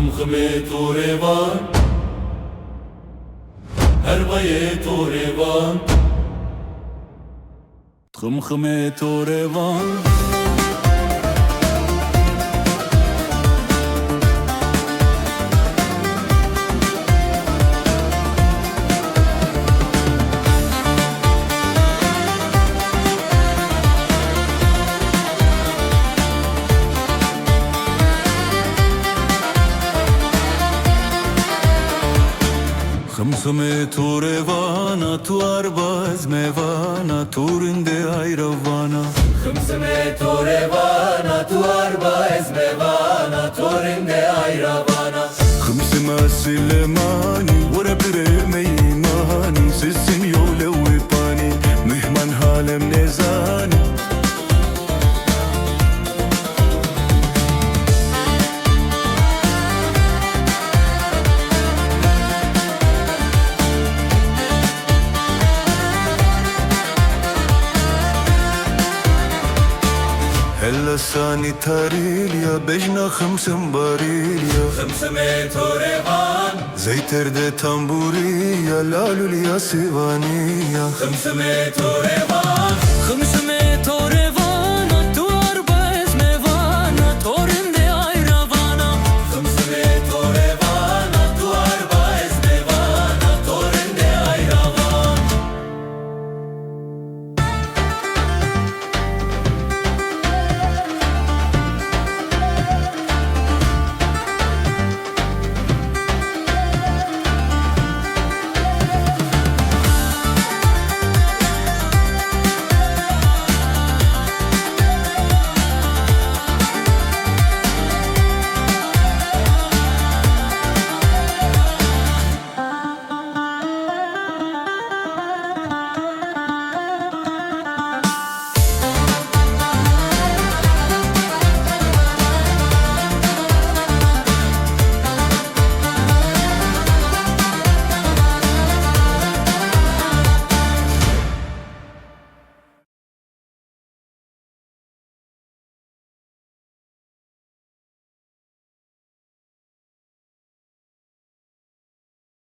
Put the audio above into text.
خمخمه توریوان هربایه توریوان خمخمه توریوان خمخمه توریوانا تو ارباز میوانا تورنده ایروانا خمخمه توریوانا تو ارباز میوانا تورنده ایروانا خمخمه سلمانی وربره میمانی سیسین یولوی پانی مهمان حالم نزانی هلا ساني تاريليا بجنا خمسم باريليا خمسمه توریوان زيتر ده تنبوريا لالو ليا سيوانيا خمسمه توریوان خمسمه